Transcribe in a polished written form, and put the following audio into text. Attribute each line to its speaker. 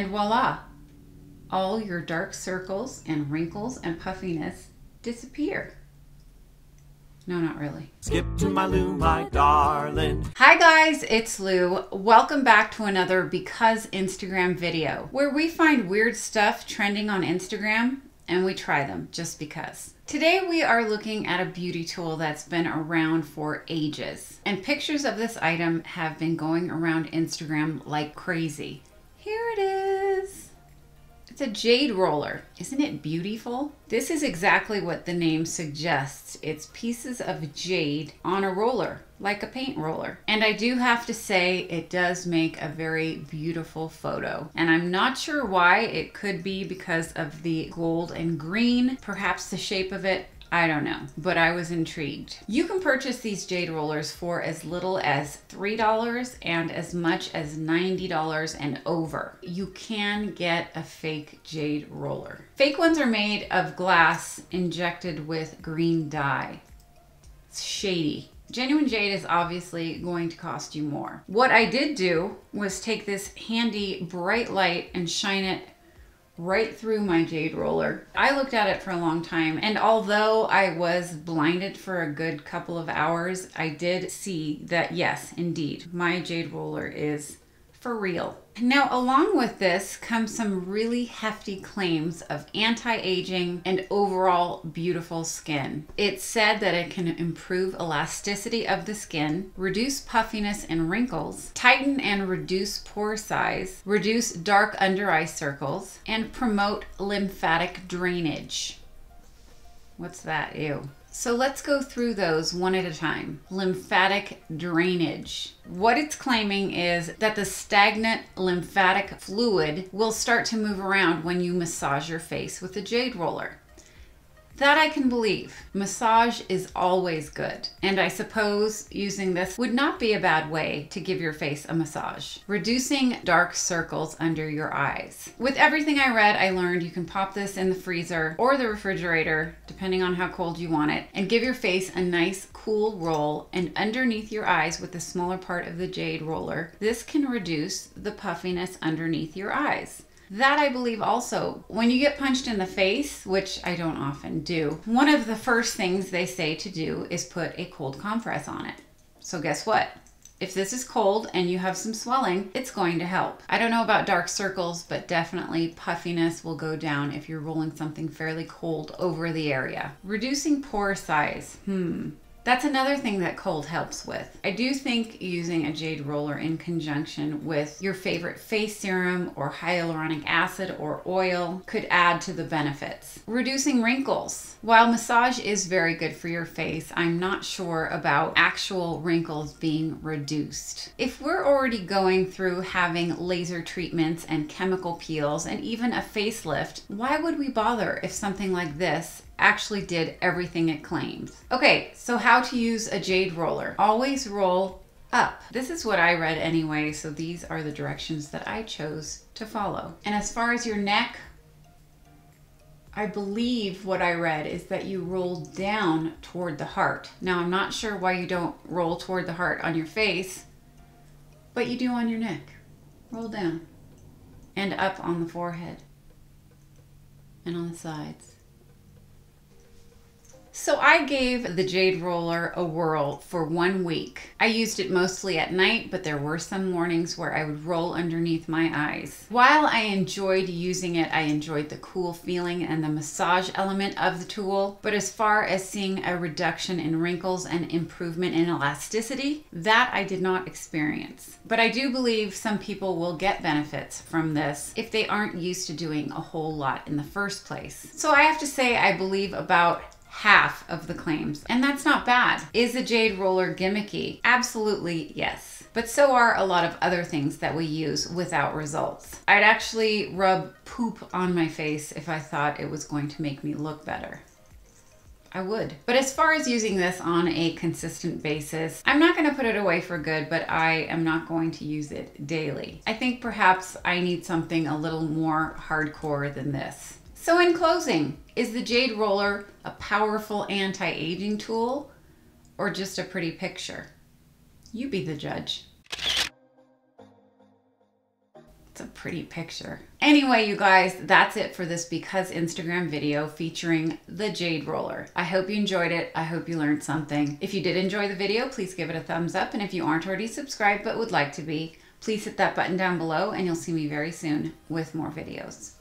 Speaker 1: And voila, all your dark circles and wrinkles and puffiness disappear. No, not really.
Speaker 2: Skip2mylou, my darling.
Speaker 1: Hi guys, it's Lou. Welcome back to another Because Instagram video, where we find weird stuff trending on Instagram and we try them just because. Today we are looking at a beauty tool that's been around for ages, and pictures of this item have been going around Instagram like crazy. Here it is. It's a jade roller. Isn't it beautiful? This is exactly what the name suggests. It's pieces of jade on a roller, like a paint roller. And I do have to say, it does make a very beautiful photo. And I'm not sure why. It could be because of the gold and green, perhaps the shape of it. I don't know, but I was intrigued. You can purchase these jade rollers for as little as $3 and as much as $90 and over. You can get a fake jade roller. Fake ones are made of glass injected with green dye. It's shady. Genuine jade is obviously going to cost you more. What I did do was take this handy bright light and shine it right through my jade roller. I looked at it for a long time, and although I was blinded for a good couple of hours, I did see that yes, indeed, my jade roller is for real. Now, along with this comes some really hefty claims of anti-aging and overall beautiful skin. It's said that it can improve elasticity of the skin, reduce puffiness and wrinkles, tighten and reduce pore size, reduce dark under eye circles, and promote lymphatic drainage. What's that? Ew. So let's go through those one at a time. Lymphatic drainage. What it's claiming is that the stagnant lymphatic fluid will start to move around when you massage your face with a jade roller. That I can believe. Massage is always good. And I suppose using this would not be a bad way to give your face a massage. Reducing dark circles under your eyes. With everything I read, I learned you can pop this in the freezer or the refrigerator, depending on how cold you want it, and give your face a nice cool roll, and underneath your eyes with the smaller part of the jade roller, this can reduce the puffiness underneath your eyes. That I believe also. When you get punched in the face, which I don't often do, one of the first things they say to do is put a cold compress on it. So guess what? If this is cold and you have some swelling, it's going to help. I don't know about dark circles, but definitely puffiness will go down if you're rolling something fairly cold over the area. Reducing pore size. That's another thing that cold helps with. I do think using a jade roller in conjunction with your favorite face serum or hyaluronic acid or oil could add to the benefits. Reducing wrinkles. While massage is very good for your face, I'm not sure about actual wrinkles being reduced. If we're already going through having laser treatments and chemical peels and even a facelift, why would we bother if something like this actually did everything it claims? Okay, so how to use a jade roller. Always roll up. This is what I read anyway, so these are the directions that I chose to follow. And as far as your neck, I believe what I read is that you roll down toward the heart. Now, I'm not sure why you don't roll toward the heart on your face, but you do on your neck. Roll down and up on the forehead and on the sides. So I gave the jade roller a whirl for 1 week. I used it mostly at night, but there were some mornings where I would roll underneath my eyes. While I enjoyed using it, I enjoyed the cool feeling and the massage element of the tool. But as far as seeing a reduction in wrinkles and improvement in elasticity, that I did not experience. But I do believe some people will get benefits from this if they aren't used to doing a whole lot in the first place. So I have to say I believe about half of the claims, and that's not bad. Is a jade roller gimmicky? Absolutely yes. But so are a lot of other things that we use without results. I'd actually rub poop on my face if I thought it was going to make me look better. I would. But as far as using this on a consistent basis, I'm not going to put it away for good, but I am not going to use it daily. I think perhaps I need something a little more hardcore than this. So in closing, is the Jade Roller a powerful anti-aging tool or just a pretty picture? You be the judge. It's a pretty picture. Anyway, you guys, that's it for this Because Instagram video featuring the Jade Roller. I hope you enjoyed it. I hope you learned something. If you did enjoy the video, please give it a thumbs up. And if you aren't already subscribed but would like to be, please hit that button down below and you'll see me very soon with more videos.